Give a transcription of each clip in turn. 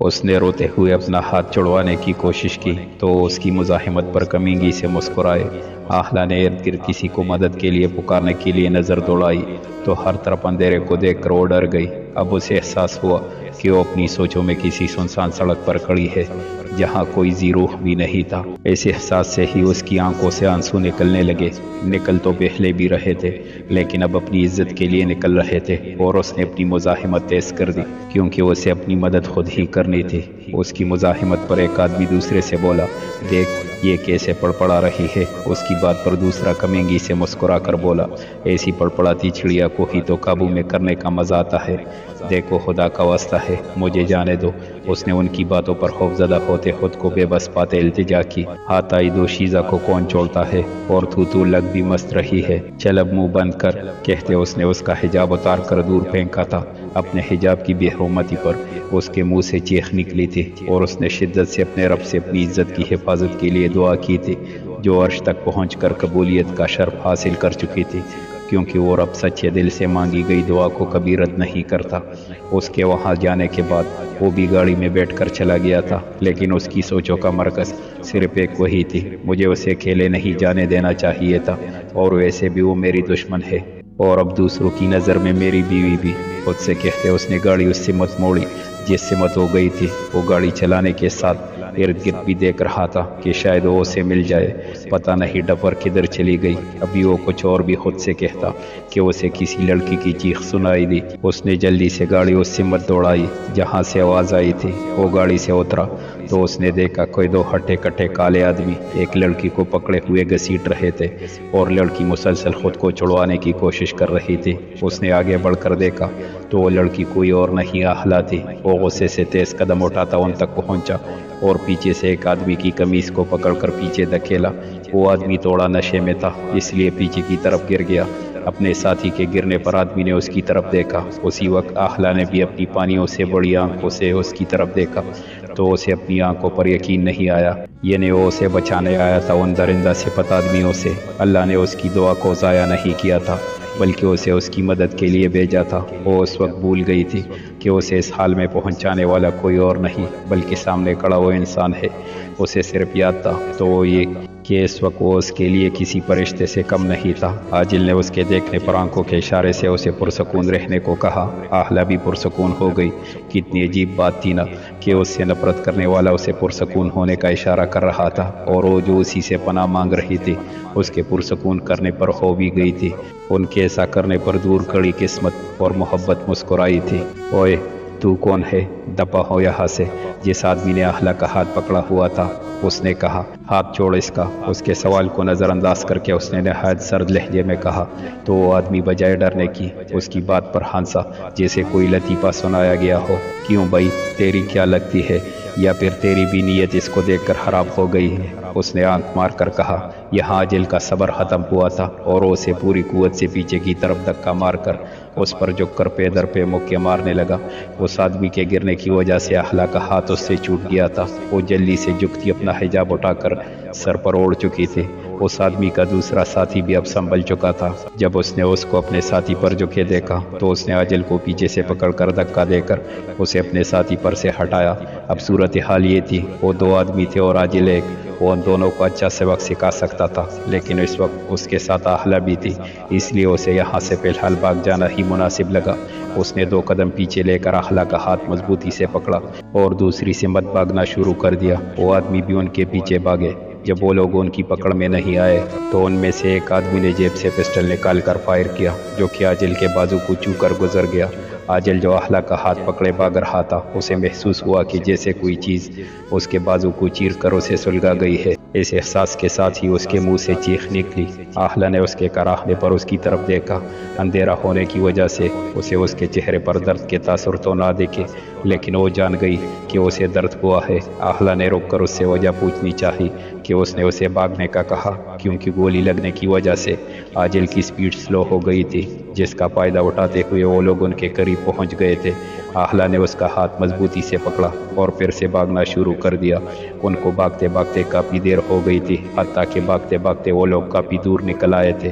اس نے روتے ہوئے اپنا ہاتھ چھڑوانے کی کوشش کی تو اس کی مزاحمت پر کمینگی سے مسکرائے۔ آہلا نے ارد گرد کسی کو مدد کے لیے پکارنے کے لیے نظر دوڑائی تو ہر طرف اندھیرے کو دیکھ کر وہ ڈر گئی۔ اب اسے احساس ہوا کہ وہ اپنی سوچوں میں کسی سنسان سڑک پر کھڑی ہے جہاں کوئی روح بھی نہیں تھا۔ اس احساس سے ہی اس کی آنکھوں سے آنسو نکلنے لگے۔ نکل تو پہلے بھی رہے تھے لیکن اب اپنی عزت کے لیے نکل رہے تھے، اور اس نے اپنی مزاحمت تیز کر دی کیونکہ اسے اپنی مدد خود ہی کرنی تھی۔ اس کی مزاحمت پر ایک آدمی دوسرے سے بولا، دیکھ یہ کیسے پڑپڑا رہی ہے۔ اس کی بات پر دوسرا کمینگی سے مسکرا کر بولا، ایسی پڑپڑاتی چڑیا کو ہی تو قابو میں کرنے کا مزہ آتا ہے۔ دیکھو خدا کا واسطہ ہے مجھے جانے دو۔ اس نے ان کی باتوں پر خوفزدہ ہوتے خود کو بے بس پاتے التجا کی، ہاتھ آئی دوشیزہ کو کون چھوڑتا ہے، اور تو لگ بھی مست رہی ہے، چل اب منہ بند کر۔ کہتے اس نے اس کا حجاب اتار کر دور پھینکا تھا۔ اپنے حجاب کی بے حرمتی پر اس کے منہ سے چیخ نکلی تھی، اور اس نے شدت سے اپنے رب سے اپنی عزت کی حفاظت کے لیے دعا کی تھی جو عرش تک پہنچ کر قبولیت کا شرف حاصل کر چکی تھی، کیونکہ وہ رب سچے دل سے مانگی گئی دعا کو کبھی رد نہیں کرتا۔ اس کے وہاں جانے کے بعد وہ بھی گاڑی میں بیٹھ کر چلا گیا تھا، لیکن اس کی سوچوں کا مرکز صرف ایک وہی تھی، مجھے اسے اکیلے نہیں جانے دینا چاہیے تھا، اور ویسے بھی وہ میری دشمن ہے، اور اب دوسروں کی نظر میں میری بیوی بھی۔ خود سے کہتے اس نے گاڑی اس سے مت موڑی جس سے مت ہو گئی تھی۔ وہ گاڑی چلانے کے ساتھ ارد گرد بھی دیکھ رہا تھا کہ شاید وہ اسے مل جائے، پتہ نہیں ڈفر کدھر چلی گئی۔ ابھی وہ کچھ اور بھی خود سے کہتا کہ اسے کسی لڑکی کی چیخ سنائی دی۔ اس نے جلدی سے گاڑی اس سے مت دوڑائی جہاں سے آواز آئی تھی۔ وہ گاڑی سے اترا تو اس نے دیکھا کوئی دو ہٹے کٹے کالے آدمی ایک لڑکی کو پکڑے ہوئے گھسیٹ رہے تھے، اور لڑکی مسلسل خود کو چھڑوانے کی کوشش کر رہی تھی۔ اس نے آگے بڑھ کر دیکھا تو وہ لڑکی کوئی اور نہیں آہلا تھی۔ وہ غصے سے تیز قدم اٹھاتا ان تک پہنچا اور پیچھے سے ایک آدمی کی قمیص کو پکڑ کر پیچھے دھکیلا۔ وہ آدمی تھوڑا نشے میں تھا اس لیے پیچھے کی طرف گر گیا۔ اپنے ساتھی کے گرنے پر آدمی نے اس کی طرف دیکھا۔ اسی وقت آہلا نے بھی اپنی پانیوں سے بڑی آنکھوں سے اس کی طرف دیکھا تو اسے اپنی آنکھوں پر یقین نہیں آیا، یعنی وہ اسے بچانے آیا تھا ان درندہ صفت آدمیوں سے۔ اللہ نے اس کی دعا کو ضائع نہیں کیا تھا بلکہ اسے اس کی مدد کے لیے بھیجا تھا۔ وہ اس وقت بھول گئی تھی کہ اسے اس حال میں پہنچانے والا کوئی اور نہیں بلکہ سامنے کھڑا وہ انسان ہے۔ اسے صرف یاد تھا تو وہ یہ کہ اس وقت وہ اس کے لیے کسی فرشتے سے کم نہیں تھا۔ عاجل نے اس کے دیکھنے پر آنکھوں کے اشارے سے اسے پرسکون رہنے کو کہا۔ آہلا بھی پرسکون ہو گئی۔ کتنی عجیب بات تھی نا کہ اس سے نفرت کرنے والا اسے پرسکون ہونے کا اشارہ کر رہا تھا، اور وہ جو اسی سے پناہ مانگ رہی تھی اس کے پرسکون کرنے پر ہو بھی گئی تھی۔ ان کے ایسا کرنے پر دور کھڑی قسمت اور محبت مسکرائی تھی۔ اوئے تو کون ہے؟ دپا ہو یہاں سے۔ جس آدمی نے آہلا کا ہاتھ پکڑا ہوا تھا اس نے کہا، ہاتھ چھوڑ اس کا۔ اس کے سوال کو نظر انداز کر کے اس نے نہایت سرد لہجے میں کہا تو وہ آدمی بجائے ڈرنے کی اس کی بات پر ہنسا جیسے کوئی لطیفہ سنایا گیا ہو۔ کیوں بھائی تیری کیا لگتی ہے، یا پھر تیری بھی نیت اس کو دیکھ کر خراب ہو گئی ہے؟ اس نے آنکھ مار کر کہا۔ یہاں عاجل کا صبر ختم ہوا تھا اور وہ اسے پوری قوت سے پیچھے کی طرف دھکا مار کر اس پر جھک کر پے در پہ مکے مارنے لگا۔ اس آدمی کے گرنے کی وجہ سے آہلا کا ہاتھ اس سے چھوٹ گیا تھا۔ وہ جلدی سے جھکتی اپنا حجاب اٹھا کر سر پر اوڑھ چکی تھی۔ اس آدمی کا دوسرا ساتھی بھی اب سنبھل چکا تھا۔ جب اس نے اس کو اپنے ساتھی پر جھکے دیکھا تو اس نے عاجل کو پیچھے سے پکڑ کر دھکا دے کر اسے اپنے ساتھی پر سے ہٹایا۔ اب صورتحال یہ تھی وہ دو آدمی تھے اور عاجل ایک۔ وہ ان دونوں کو اچھا سبق سکھا سکتا تھا، لیکن اس وقت اس کے ساتھ آہلا بھی تھی، اس لیے اسے یہاں سے فی الحال بھاگ جانا ہی مناسب لگا۔ اس نے 2 قدم پیچھے لے کر آہلا کا ہاتھ مضبوطی سے پکڑا اور دوسری سے مت بھاگنا شروع کر دیا۔ وہ آدمی بھی ان کے پیچھے بھاگے۔ جب وہ لوگ ان کی پکڑ میں نہیں آئے تو ان میں سے ایک آدمی نے جیب سے پسٹل نکال کر فائر کیا جو کہ عاجل کے بازو کو چھو کر گزر گیا۔ عاجل جو آہلا کا ہاتھ پکڑے بھاگ رہا تھا اسے محسوس ہوا کہ جیسے کوئی چیز اس کے بازو کو چیر کر اسے سلگا گئی ہے۔ اس احساس کے ساتھ ہی اس کے منہ سے چیخ نکلی۔ آہلا نے اس کے کراہنے پر اس کی طرف دیکھا۔ اندھیرا ہونے کی وجہ سے اسے اس کے چہرے پر درد کے تاثر تو نہ دیکھے، لیکن وہ جان گئی کہ اسے درد ہوا ہے۔ آہلا نے رک کر اس سے وجہ پوچھنی چاہی کہ اس نے اسے بھاگنے کا کہا، کیونکہ گولی لگنے کی وجہ سے عاجل کی سپیڈ سلو ہو گئی تھی، جس کا فائدہ اٹھاتے ہوئے وہ لوگ ان کے قریب پہنچ گئے تھے۔ آہلا نے اس کا ہاتھ مضبوطی سے پکڑا اور پھر سے بھاگنا شروع کر دیا۔ ان کو بھاگتے بھاگتے کافی دیر ہو گئی تھی، حتیٰ کہ بھاگتے بھاگتے وہ لوگ کافی دور نکل آئے تھے۔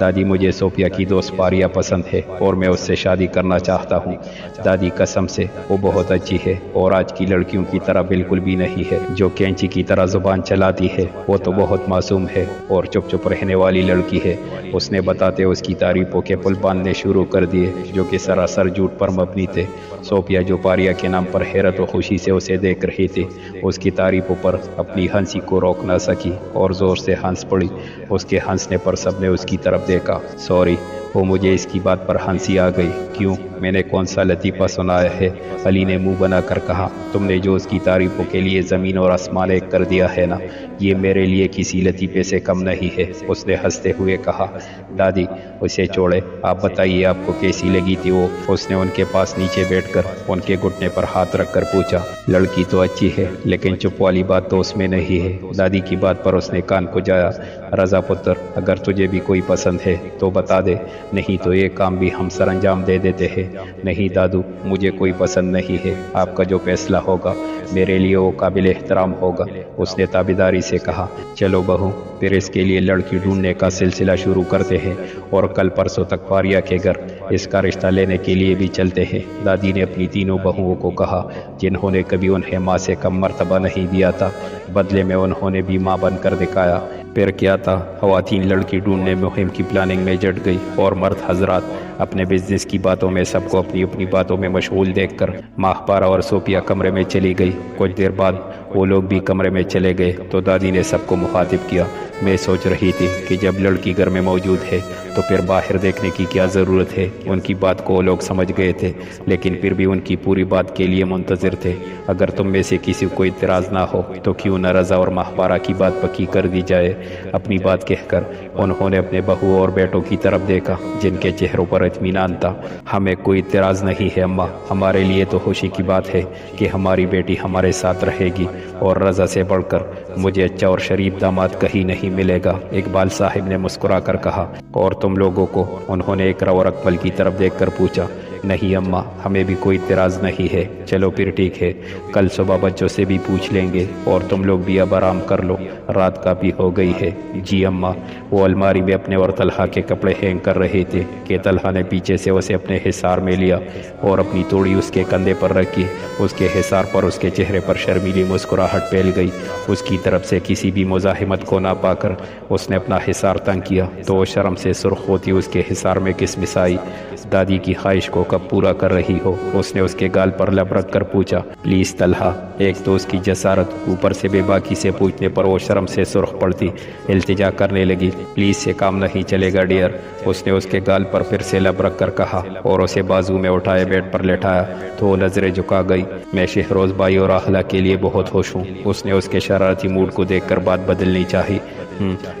دادی مجھے صوفیہ کی دوست پاریا پسند ہے اور میں اس سے شادی کرنا چاہتا ہوں۔ دادی قسم سے وہ بہت اچھی ہے اور آج کی لڑکیوں کی طرح بالکل بھی نہیں ہے جو کینچی کی طرح زبان چلاتی ہے، وہ تو بہت معصوم ہے اور چپ چپ رہنے والی لڑکی ہے۔ اس نے بتاتے اس کی تعریفوں کے پل باندھنے شروع کر دیے جو کہ سراسر جھوٹ پر مبنی تھے۔ صوفیہ جو پاریا کے نام پر حیرت و خوشی سے اسے دیکھ رہی تھی، اس کی تعریفوں پر اپنی ہنسی کو روک نہ سکی اور زور سے ہنس پڑی۔ اس کے ہنسنے پر سب نے اس کی طرف دیکھا۔ سوری، وہ مجھے اس کی بات پر ہنسی آ گئی۔ کیوں؟ میں نے کون سا لطیفہ سنایا ہے؟ علی نے منہ بنا کر کہا۔ تم نے جو اس کی تعریفوں کے لیے زمین اور آسمان ایک کر دیا ہے نا، یہ میرے لیے کسی لطیفے سے کم نہیں ہے، اس نے ہنستے ہوئے کہا۔ دادی اسے چھوڑے، آپ بتائیے آپ کو کیسی لگی تھی وہ؟ اس نے ان کے پاس نیچے بیٹھ کر ان کے گھٹنے پر ہاتھ رکھ کر پوچھا۔ لڑکی تو اچھی ہے لیکن چپ والی بات تو اس میں نہیں ہے۔ دادی کی بات پر اس نے کان کھجایا۔ رضا پتر، اگر تجھے بھی کوئی پسند ہے تو بتا دے، نہیں تو یہ کام بھی ہم سر انجام دے دیتے ہیں۔ نہیں دادو، مجھے کوئی پسند نہیں ہے، آپ کا جو فیصلہ ہوگا میرے لیے وہ قابل احترام ہوگا، اس نے تابیداری سے کہا۔ چلو بہو، پھر اس کے لیے لڑکی ڈھونڈنے کا سلسلہ شروع کرتے ہیں اور کل پرسوں تک پاریا کے گھر اس کا رشتہ لینے کے لیے بھی چلتے ہیں۔ دادی نے اپنی تینوں بہوؤں کو کہا جنہوں نے کبھی انہیں ماں سے کم مرتبہ نہیں دیا تھا، بدلے میں انہوں نے بھی ماں بن کر دکھایا۔ پھر کیا تھا، خواتین لڑکی ڈھونڈنے مہم کی پلاننگ میں جٹ گئی اور مرد حضرات اپنے بزنس کی باتوں میں سب کو اپنی اپنی باتوں میں مشغول دیکھ کر ماہپارا اور صوفیہ کمرے میں چلی گئی۔ کچھ دیر بعد وہ لوگ بھی کمرے میں چلے گئے تو دادی نے سب کو مخاطب کیا۔ میں سوچ رہی تھی کہ جب لڑکی گھر میں موجود ہے تو پھر باہر دیکھنے کی کیا ضرورت ہے۔ ان کی بات کو وہ لوگ سمجھ گئے تھے لیکن پھر بھی ان کی پوری بات کے لیے منتظر تھے۔ اگر تم میں سے کسی کو اعتراض نہ ہو تو کیوں نہ رضا اور ماہپارا کی بات پکی کر دی جائے۔ اپنی بات کہہ کر انہوں نے اپنے بہو اور بیٹوں کی طرف دیکھا جن کے چہروں پر اطمینان تھا۔ ہمیں کوئی اعتراض نہیں ہے اماں، ہمارے لیے تو خوشی کی بات ہے کہ ہماری بیٹی ہمارے ساتھ رہے گی اور رضا سے بڑھ کر مجھے اچھا اور شریف داماد کہیں نہیں ملے گا، اقبال صاحب نے مسکرا کر کہا۔ اور تم لوگوں کو؟ انہوں نے اقرا اور اکمل کی طرف دیکھ کر پوچھا۔ نہیں اماں، ہمیں بھی کوئی اعتراض نہیں ہے۔ چلو پھر ٹھیک ہے، کل صبح بچوں سے بھی پوچھ لیں گے اور تم لوگ بھی اب آرام کر لو، رات کافی ہو گئی ہے۔ جی اماں۔ وہ الماری میں اپنے اور طلحہ کے کپڑے ہینگ کر رہے تھے کہ طلحہ نے پیچھے سے اسے اپنے حصار میں لیا اور اپنی توڑی اس کے کندھے پر رکھی۔ اس کے حصار پر اس کے چہرے پر شرمیلی مسکراہٹ پھیل گئی۔ اس کی طرف سے کسی بھی مزاحمت کو نہ پا کر اس نے اپنا حصار تنگ کیا تو وہ شرم سے سرخ ہوتی اس کے حصار میں کسمس آئی۔ دادی کی خواہش کو کب پورا کر رہی ہو؟ اس نے اس کے گال پر لب رکھ کر پوچھا۔ پلیز طلحہ۔ ایک تو اس کی جسارت، اوپر سے بے باکی سے پوچھنے پر وہ شرم سے سرخ پڑتی التجا کرنے لگی۔ پلیز سے کام نہیں چلے گا ڈیئر، اس نے اس کے گال پر پھر سے لب رکھ کر کہا اور اسے بازو میں اٹھائے بیڈ پر لٹایا تو وہ نظریں جھکا گئی۔ میں شہروز بھائی اور آخلا کے لیے بہت خوش ہوں، اس نے اس کے شرارتی موڈ کو دیکھ کر بات بدلنی چاہی۔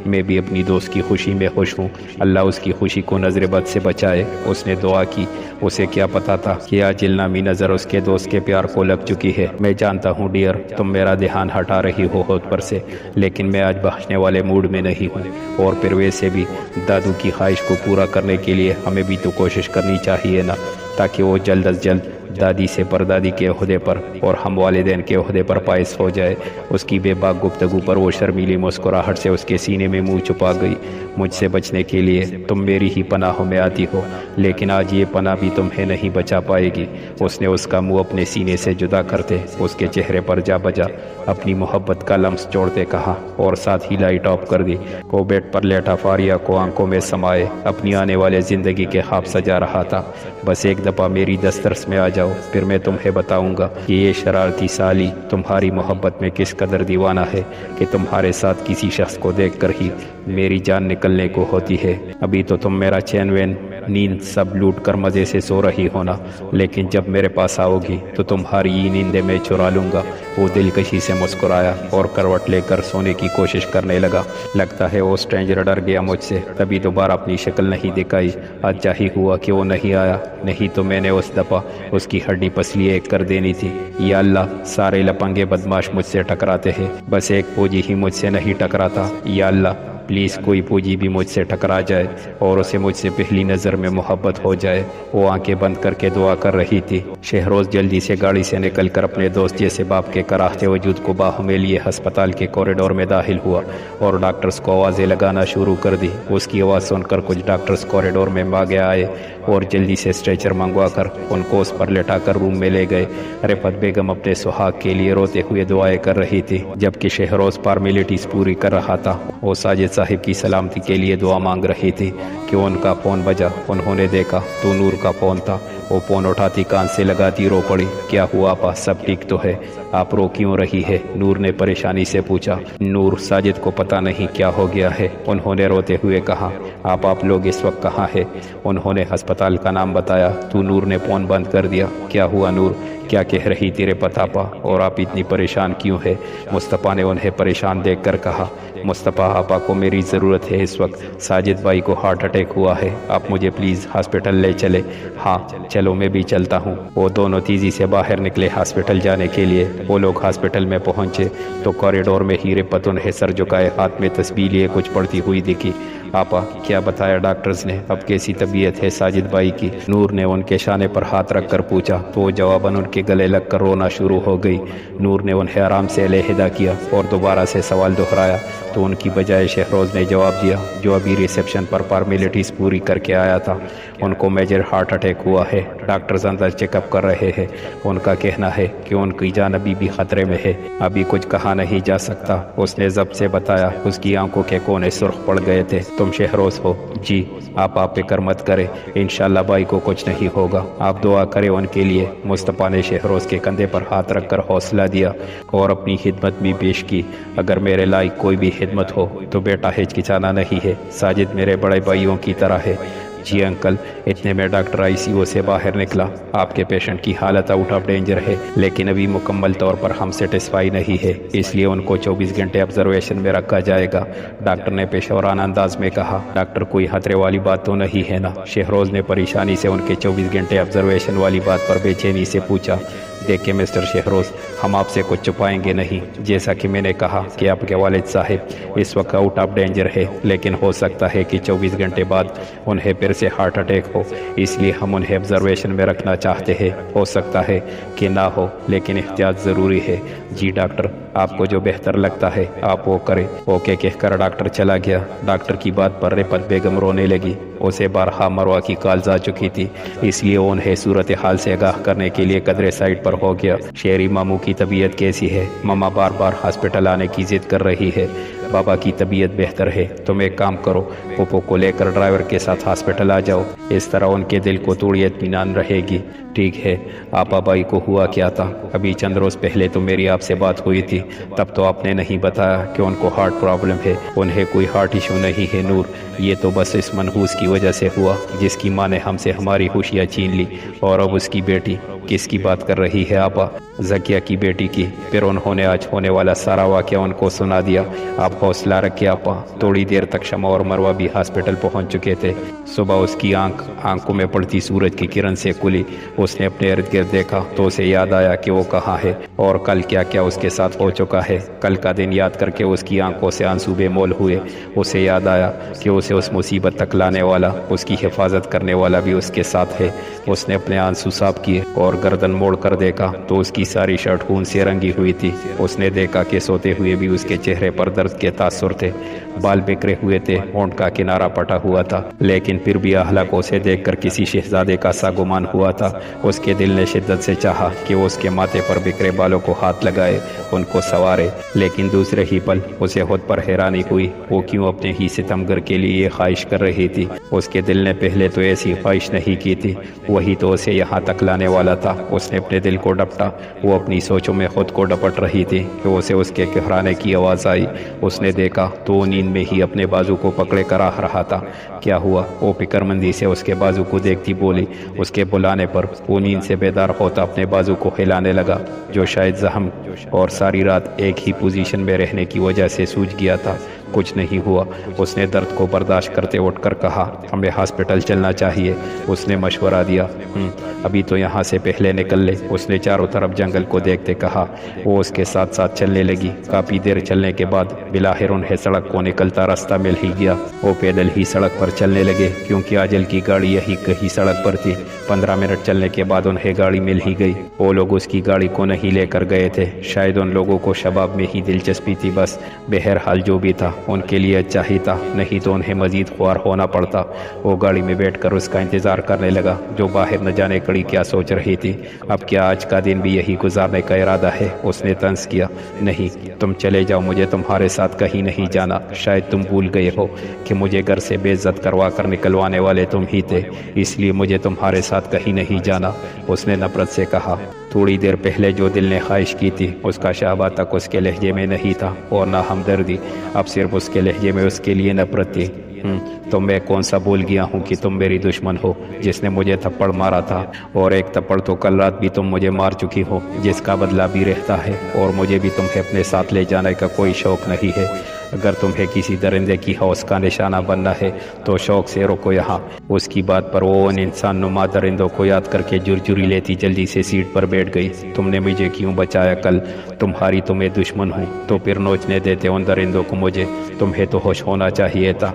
میں بھی اپنی دوست کی خوشی میں خوش ہوں، اللہ اس کی خوشی کو نظر بد سے بچائے، اس نے دعا کی۔ اسے کیا پتا تھا کہ آج النامی نظر اس کے دوست کے پیار کو لگ چکی ہے۔ میں جانتا ہوں ڈیئر، تم میرا دھیان ہٹا رہی ہو خود پر سے، لیکن میں آج بخشنے والے موڈ میں نہیں ہوں، اور پھر ویسے بھی دادو کی خواہش کو پورا کرنے کے لیے ہمیں بھی تو کوشش کرنی چاہیے نا، تاکہ وہ جلد از جلد دادی سے پردادی کے عہدے پر اور ہم والدین کے عہدے پر پائز ہو جائے۔ اس کی بے باک گفتگو پر وہ شرمیلی مسکراہٹ سے اس کے سینے میں منہ چھپا گئی۔ مجھ سے بچنے کے لیے تم میری ہی پناہوں میں آتی ہو، لیکن آج یہ پناہ بھی تمہیں نہیں بچا پائے گی۔ اس نے اس کا منہ اپنے سینے سے جدا کرتے اس کے چہرے پر جا بجا اپنی محبت کا لمس چھوڑتے کہا اور ساتھ ہی لائٹ آف کر دی۔ وہ بیڈ پر لیٹا فاریہ کو آنکھوں میں سمائے اپنی آنے والے زندگی کے خواب سجا رہا تھا۔ بس ایک دفعہ میری دسترس میں آ جاؤ، پھر میں تمہیں بتاؤں گا کہ یہ شرارتی سالی تمہاری محبت میں کس قدر دیوانہ ہے کہ تمہارے ساتھ کسی شخص کو دیکھ کر ہی میری جان نکلنے کو ہوتی ہے۔ ابھی تو تم میرا چین وین نیند سب لوٹ کر مزے سے سو رہی ہونا، لیکن جب میرے پاس آؤ گی تو تمہاری یہ نیندیں میں چرا لوں گا۔ وہ دلکشی سے مسکرایا اور کروٹ لے کر سونے کی کوشش کرنے لگا۔ لگتا ہے وہ اسٹرینجر ڈر گیا مجھ سے، تبھی دوبارہ اپنی شکل نہیں دکھائی۔ اچھا ہی ہوا کہ وہ نہیں آیا، نہیں تو میں نے اس دفعہ اس کی ہڈی پسلی ایک کر دینی تھی۔ یا اللہ، سارے لپنگے بدماش مجھ سے ٹکراتے ہیں، بس ایک فوجی ہی مجھ سے نہیں ٹکراتا۔ یا اللہ، پلیز کوئی پوجی بھی مجھ سے ٹکرا جائے اور اسے مجھ سے پہلی نظر میں محبت ہو جائے۔ وہ آنکھیں بند کر کے دعا کر رہی تھی۔ شہروز جلدی سے گاڑی سے نکل کر اپنے دوست جیسے باپ کے کراہتے وجود کو باہوں میں لیے ہسپتال کے کوریڈور میں داخل ہوا اور ڈاکٹرز کو آوازیں لگانا شروع کر دی۔ اس کی آواز سن کر کچھ ڈاکٹرز کوریڈور میں آگے آئے اور جلدی سے اسٹریچر منگوا کر ان کو اس پر لٹا کر روم میں لے گئے۔ رفعت بیگم اپنے سہاگ کے لیے روتے ہوئے دعائیں کر رہی تھی، جبکہ شہروز فارمیلٹیز پوری کر رہا تھا۔ وہ ساجد صاحب کی سلامتی کے لیے دعا مانگ رہی تھی کہ ان کا فون بجا۔ انہوں نے دیکھا تو نور کا فون تھا۔ وہ فون اٹھاتی کان سے لگاتی رو پڑی۔ کیا ہوا آپا، سب ٹھیک تو ہے؟ آپ رو کیوں رہی ہے؟ نور نے پریشانی سے پوچھا۔ نور، ساجد کو پتہ نہیں کیا ہو گیا ہے، انہوں نے روتے ہوئے کہا۔ آپ لوگ اس وقت کہاں ہیں؟ انہوں نے ہسپتال کا نام بتایا تو نور نے فون بند کر دیا۔ کیا ہوا نور، کیا کہہ رہی تیرے پتاپا، اور آپ اتنی پریشان کیوں ہے؟ مصطفیٰ نے انہیں پریشان دیکھ کر کہا۔ مصطفیٰ، آپا کو میری ضرورت ہے اس وقت، ساجد بھائی کو ہارٹ اٹیک ہوا ہے، آپ مجھے پلیز ہاسپٹل لے چلے۔ ہاں چلو، میں بھی چلتا ہوں۔ وہ دونوں تیزی سے باہر نکلے ہاسپٹل جانے کے لیے۔ وہ لوگ ہاسپٹل میں پہنچے تو کوریڈور میں ہی رفعت انہیں سر جھکائے ہاتھ میں تسبیح لیے کچھ پڑھتی ہوئی دکھی۔ آپا، کیا بتایا ڈاکٹرز نے؟ اب کیسی طبیعت ہے ساجد بھائی کی؟ نور نے ان کے شانے پر ہاتھ رکھ کر پوچھا تو جواباً ان کے گلے لگ کر رونا شروع ہو گئی۔ نور نے انہیں آرام سے علیحدہ کیا اور دوبارہ سے سوال دہرایا تو ان کی بجائے شہروز نے جواب دیا، جو ابھی ریسیپشن پر فارمیلٹیز پوری کر کے آیا تھا۔ ان کو میجر ہارٹ اٹیک ہوا ہے، ڈاکٹرز اندر چیک اپ کر رہے ہیں۔ ان کا کہنا ہے کہ ان کی جان ابھی بھی خطرے میں ہے، ابھی کچھ کہا نہیں جا سکتا۔ اس نے ضبط سے بتایا، اس کی آنکھوں کے کونے سرخ پڑ گئے تھے۔ تم شہروز ہو؟ جی۔ آپ فکر مت کریں، انشاءاللہ بھائی کو کچھ نہیں ہوگا، آپ دعا کریں ان کے لیے۔ مصطفیٰ نے شہروز کے کندھے پر ہاتھ رکھ کر حوصلہ دیا اور اپنی خدمت بھی پیش کی۔ اگر میرے لائق کوئی بھی خدمت ہو تو بیٹا ہچکچانا نہیں ہے، ساجد میرے بڑے بھائیوں کی طرح ہے۔ جی انکل۔ اتنے میں ڈاکٹر آئی سی یو سے باہر نکلا۔ آپ کے پیشنٹ کی حالت آؤٹ آف ڈینجر ہے، لیکن ابھی مکمل طور پر ہم سیٹسفائی نہیں ہے، اس لیے ان کو 24 گھنٹے آبزرویشن میں رکھا جائے گا، ڈاکٹر نے پیشورانہ انداز میں کہا۔ ڈاکٹر، کوئی خطرے والی بات تو نہیں ہے نا؟ شہروز نے پریشانی سے ان کے 24 گھنٹے آبزرویشن والی بات پر بے چینی سے پوچھا۔ دیکھیں مسٹر شہروز، ہم آپ سے کچھ چھپائیں گے نہیں۔ جیسا کہ میں نے کہا کہ آپ کے والد صاحب اس وقت آؤٹ آف ڈینجر ہے، لیکن ہو سکتا ہے کہ 24 گھنٹے بعد انہیں پھر سے ہارٹ اٹیک ہو، اس لیے ہم انہیں آبزرویشن میں رکھنا چاہتے ہیں۔ ہو سکتا ہے کہ نہ ہو، لیکن احتیاط ضروری ہے۔ جی ڈاکٹر، آپ کو جو بہتر لگتا ہے آپ وہ کریں۔ اوکے کہہ کر ڈاکٹر چلا گیا۔ ڈاکٹر کی بات پر رفعت بیگم رونے لگی۔ اسے بارہا مروہ کی کالز آ چکی تھی، اس لیے وہ انہیں صورتحال سے آگاہ کرنے کے لیے قدرے سائٹ پر ہو گیا۔ شہری ماموں کی طبیعت کیسی ہے؟ ماما بار بار ہاسپٹل آنے کی ضد کر رہی ہے۔ بابا کی طبیعت بہتر ہے، تم ایک کام کرو، پھوپھو کو لے کر ڈرائیور کے ساتھ ہاسپٹل آ جاؤ، اس طرح ان کے دل کو تھوڑی اطمینان رہے گی۔ ٹھیک ہے۔ آپا بھائی کو ہوا کیا تھا؟ ابھی چند روز پہلے تو میری آپ سے بات ہوئی تھی، تب تو آپ نے نہیں بتایا کہ ان کو ہارٹ پرابلم ہے۔ انہیں کوئی ہارٹ ایشو نہیں ہے نور، یہ تو بس اس منحوس کی وجہ سے ہوا جس کی ماں نے ہم سے ہماری خوشیاں چھین لی۔ اور اب اس کی بیٹی، کس کی بات کر رہی ہے آپا؟ زکیہ کی بیٹی کی۔ پھر انہوں نے آج ہونے والا سارا واقعہ ان کو سنا دیا۔ آپ حوصلہ رکھیں آپا۔ تھوڑی دیر تک شمع اور مروہ بھی ہاسپٹل پہنچ چکے تھے۔ صبح اس کی آنکھوں میں پڑتی سورج کی کرن سے کھلی۔ اس نے اپنے ارد گرد دیکھا تو اسے یاد آیا کہ وہ کہاں ہے اور کل کیا کیا اس کے ساتھ ہو چکا ہے۔ کل کا دن یاد کر کے اس کی آنکھوں سے آنسو بے مول ہوئے۔ اسے یاد آیا کہ اسے اس مصیبت تک لانے والا، اس کی حفاظت کرنے والا بھی اس کے ساتھ ہے۔ اس نے اپنے آنسو صاف کیے اور گردن موڑ کر دیکھا تو اس کی ساری شرٹ خون سے رنگی ہوئی تھی۔ اس نے دیکھا کہ سوتے ہوئے بھی اس کے چہرے پر درد کے تاثر تھے، بال بکھرے ہوئے تھے، ہونٹ کا کنارہ پٹا ہوا تھا، لیکن پھر بھی اہلیہ کو اسے دیکھ کر کسی شہزادے کا سا گمان ہوا تھا۔ اس کے دل نے شدت سے چاہا کہ وہ اس کے ماتھے پر بکھرے بالوں کو ہاتھ لگائے، ان کو سنوارے، لیکن دوسرے ہی پل اسے خود پر حیرانی ہوئی وہ کیوں اپنے ہی ستمگر کے لیے یہ خواہش کر رہی تھی۔ اس کے دل نے پہلے تو ایسی خواہش نہیں کی تھی، وہی تو اسے یہاں تک لانے والا تھا۔ اس نے اپنے دل کو ڈپٹا، وہ اپنی سوچوں میں خود کو ڈپٹ رہی تھی کہ اسے اس کے کہرانے کی آواز آئی۔ اس نے دیکھا تو وہ نیند میں ہی اپنے بازو کو پکڑے کر آہ رہا تھا۔ کیا ہوا؟ وہ فکر مندی سے اس کے بازو کو دیکھتی بولی۔ اس کے بلانے پر وہ نیند سے بیدار ہوتا اپنے بازو کو ہلانے لگا، جو شاید زخم اور ساری رات ایک ہی پوزیشن میں رہنے کی وجہ سے سوج گیا تھا۔ کچھ نہیں ہوا۔ اس نے درد کو برداشت کرتے اٹھ کر کہا ہمیں ہاسپٹل چلنا چاہیے۔ اس نے مشورہ دیا ابھی تو یہاں سے پہلے نکل لے۔ اس نے چاروں طرف جنگل کو دیکھتے کہا۔ وہ اس کے ساتھ ساتھ چلنے لگی۔ کافی دیر چلنے کے بعد بلاخر انہیں سڑک کو نکلتا راستہ مل ہی گیا۔ وہ پیدل ہی سڑک پر چلنے لگے کیونکہ آجل کی گاڑی یہی کہیں سڑک پر تھی۔ 15 منٹ چلنے کے بعد انہیں گاڑی مل ہی گئی۔ وہ لوگ اس کی گاڑی کو نہیں لے کر گئے تھے، شاید ان لوگوں کو شباب میں ہی دلچسپی تھی بس۔ بہرحال جو بھی تھا ان کے لیے اچھا ہی تھا، نہیں تو انہیں مزید خوار ہونا پڑتا۔ وہ گاڑی میں بیٹھ کر اس کا انتظار کرنے لگا جو باہر نہ جانے کڑی کیا سوچ رہی تھی۔ اب کیا آج کا دن بھی یہی گزارنے کا ارادہ ہے؟ اس نے طنز کیا۔ نہیں، تم چلے جاؤ، مجھے تمہارے ساتھ کہیں نہیں جانا۔ شاید تم بھول گئے ہو کہ مجھے گھر سے بے عزت کروا کر نکلوانے والے تم ہی تھے، اس لیے مجھے تمہارے ساتھ کہیں نہیں جانا۔ اس نے نفرت سے کہا۔ تھوڑی دیر پہلے جو دل نے خواہش کی تھی اس کا شہبہ تک اس کے لہجے میں نہیں تھا اور نہ ہمدردی، اب صرف اس کے لہجے میں اس کے لیے نفرت تھی۔ تو میں کون سا بھول گیا ہوں کہ تم میری دشمن ہو جس نے مجھے تھپڑ مارا تھا، اور ایک تھپڑ تو کل رات بھی تم مجھے مار چکی ہو جس کا بدلہ بھی رہتا ہے، اور مجھے بھی تمہیں اپنے ساتھ لے جانے کا کوئی شوق نہیں ہے۔ اگر تمہیں کسی درندے کی حوث کا نشانہ بننا ہے تو شوق سے رکو یہاں۔ اس کی بات پر وہ ان انسان نما درندوں کو یاد کر کے جرجری لیتی جلدی سے سیٹ پر بیٹھ گئی۔ تم نے مجھے کیوں بچایا؟ کل تمہاری تو میں دشمن ہوں، تو پھر نوچنے دیتے ان درندوں کو مجھے؟ تمہیں تو ہوش ہونا چاہیے تھا۔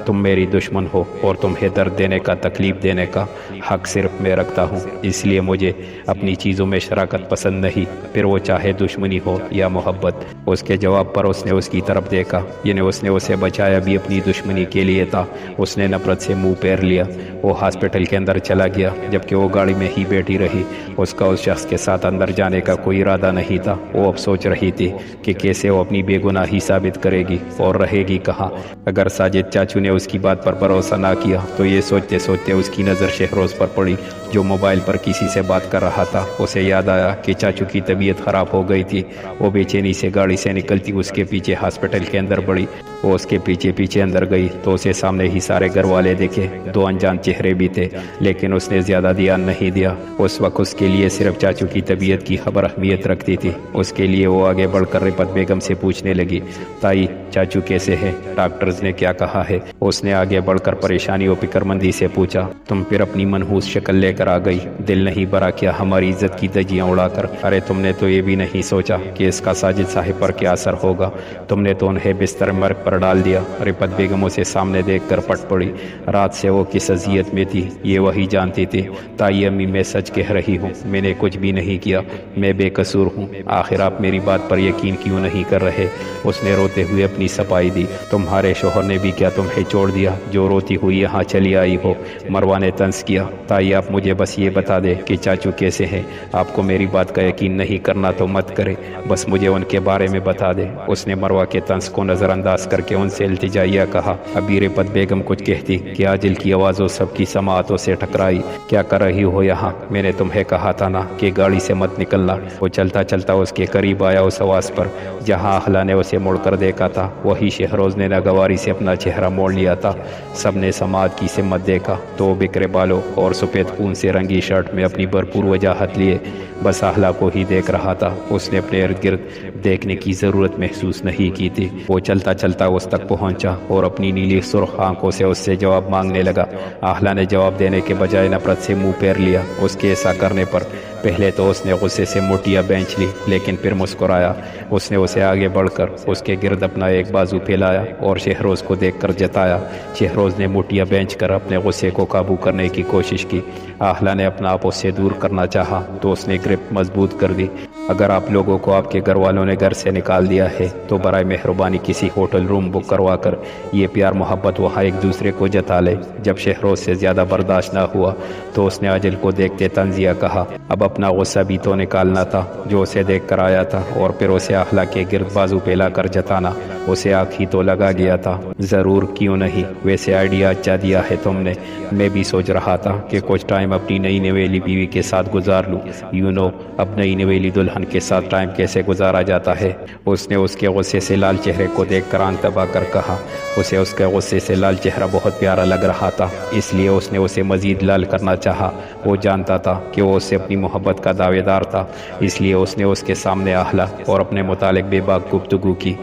تم میری دشمن ہو اور تمہیں درد دینے کا، تکلیف دینے کا حق صرف میں رکھتا ہوں، اس لیے مجھے اپنی چیزوں میں شراکت پسند نہیں، پھر وہ چاہے دشمنی ہو یا محبت۔ اس کے جواب پر اس نے اس کی طرف دیکھا، یعنی اس نے اسے بچایا بھی اپنی دشمنی کے لیے تھا۔ اس نے نفرت سے منہ پھیر لیا۔ وہ ہاسپٹل کے اندر چلا گیا جبکہ وہ گاڑی میں ہی بیٹھی رہی۔ اس کا اس شخص کے ساتھ اندر جانے کا کوئی ارادہ نہیں تھا۔ وہ اب سوچ رہی تھی کہ کیسے وہ اپنی بے گناہی ثابت کرے گی اور رہے گی کہاں۔ اگر ساجد چاچو نے اس کی بات پر بھروسہ نہ کیا تو یہ سوچتے سوچتے اس کی نظر شہروز پر پڑی جو موبائل پر کسی سے بات کر رہا تھا۔ اسے یاد آیا کہ چاچو کی طبیعت خراب ہو گئی تھی۔ وہ بے چینی سے گاڑی سے نکلتی اس کے پیچھے ہاسپٹل کے اندر بڑھی۔ وہ اس کے پیچھے پیچھے اندر گئی تو اسے سامنے ہی سارے گھر والے دیکھے، 2 انجان چہرے بھی تھے، لیکن اس نے زیادہ دھیان نہیں دیا۔ اس وقت اس کے لیے صرف چاچو کی طبیعت کی خبر اہمیت رکھتی تھی۔ اس کے لیے وہ آگے بڑھ کر رفت بیگم سے پوچھنے لگی، تائی چاچو کیسے ہے؟ ڈاکٹرز نے کیا کہا ہے؟ اس نے آگے بڑھ کر پریشانی و فکر مندی سے پوچھا۔ تم پھر اپنی منحوس شکل لے کر آ گئی، دل نہیں بھرا کیا ہماری عزت کی دجیاں اڑا کر؟ ارے تم نے تو یہ بھی نہیں سوچا کہ اس کا ساجد صاحب پر کیا اثر ہوگا؟ تم نے تو انہیں بستر مرگ پر ڈال دیا۔ رفت بیگم اسے سامنے دیکھ کر پٹ پڑی۔ رات سے وہ کس اذیت میں تھی یہ وہی جانتی تھی۔ تائی امی میں سچ کہہ رہی ہوں، میں نے کچھ بھی نہیں کیا، میں بے قصور ہوں۔ آخر آپ میری بات پر یقین کیوں نہیں کر رہے؟ اس نے روتے ہوئے اپنی صفائی دی۔ تمہارے شوہر نے بھی کیا تمہیں چھوڑ دیا جو روتی ہوئی یہاں چلی آئی ہو؟ مروہ نے طنز کیا۔ تائی آپ مجھے بس یہ بتا دے کہ چاچو کیسے ہیں۔ آپ کو میری بات کا یقین نہیں کرنا تو مت کرے، بس مجھے ان کے بارے میں بتا دے۔ اس نے مروہ کے طنز کو نظر انداز کر کے ان سے التجائیہ کہا۔ ابھی رفت بیگم کچھ کہتی کہ عاجل کی آوازوں سب کی سماعتوں سے ٹکرائی۔ کیا کر رہی ہو یہاں؟ میں نے تمہیں کہا تھا نا کہ گاڑی سے مت نکلنا۔ وہ چلتا چلتا اس کے قریب آیا، اس آواز پر جہاں اہلا نے اسے مڑ کر دیکھا تھا وہی شہروز نے ناگواری سے اپنا چہرہ موڑ لیا تھا۔ سب نے سماعت کی سمت دیکھا تو وہ بکھرے بالوں اور سفید خون سے رنگی شرٹ میں اپنی بھرپور وجاہت لیے بس اہلا کو ہی دیکھ رہا تھا۔ اس نے اپنے ارد گرد دیکھنے کی ضرورت محسوس نہیں کی تھی۔ وہ چلتا چلتا اس تک پہنچا اور اپنی نیلی سرخ آنکھوں سے اس سے جواب مانگنے لگا۔ اہلا نے جواب دینے کے بجائے نفرت سے منہ پھیر لیا۔ اس کے ایسا کرنے پر پہلے تو اس نے غصے سے موٹیا بینچ لی، لیکن پھر مسکرایا۔ اس نے اسے آگے بڑھ کر اس کے گرد اپنا ایک بازو پھیلایا اور شہروز کو دیکھ کر جتایا۔ شہروز نے موٹیا بینچ کر اپنے غصے کو قابو کرنے کی کوشش کی۔ اہلا نے اپنا آپ اس سے دور کرنا چاہا تو اس نے گرپ مضبوط کر دی۔ اگر آپ لوگوں کو آپ کے گھر والوں نے گھر سے نکال دیا ہے تو برائے مہربانی کسی ہوٹل روم بک کروا کر یہ پیار محبت وہاں ایک دوسرے کو جتا لے۔ جب شہروز سے زیادہ برداشت نہ ہوا تو اس نے عاجل کو دیکھتے طنزیہ کہا، اب اپنا غصہ بھی تو نکالنا تھا جو اسے دیکھ کر آیا تھا، اور پھر اسے اہلا کے گرد بازو پھیلا کر جتانا۔ اسے آنکھ ہی تو لگا گیا تھا۔ ضرور، کیوں نہیں؟ ویسے آئیڈیا اچھا دیا ہے تم نے۔ میں بھی سوچ رہا تھا کہ کچھ ٹائم اپنی نئی نویلی بیوی کے ساتھ گزار لوں۔ اب نئی نویلی دلہن کے ساتھ ٹائم کیسے گزارا جاتا ہے؟ اس نے اس کے غصے سے لال چہرے کو دیکھ کر آنکھ دبا کر کہا۔ اسے اس کے غصے سے لال چہرہ بہت پیارا لگ رہا تھا، اس لیے اس نے اسے مزید لال کرنا چاہا۔ وہ جانتا تھا کہ وہ اس سے اپنی محبت کا دعوے دار تھا، اس لیے اس نے اس کے سامنے اہلا اور اپنے متعلق بے باک گفتگو کی۔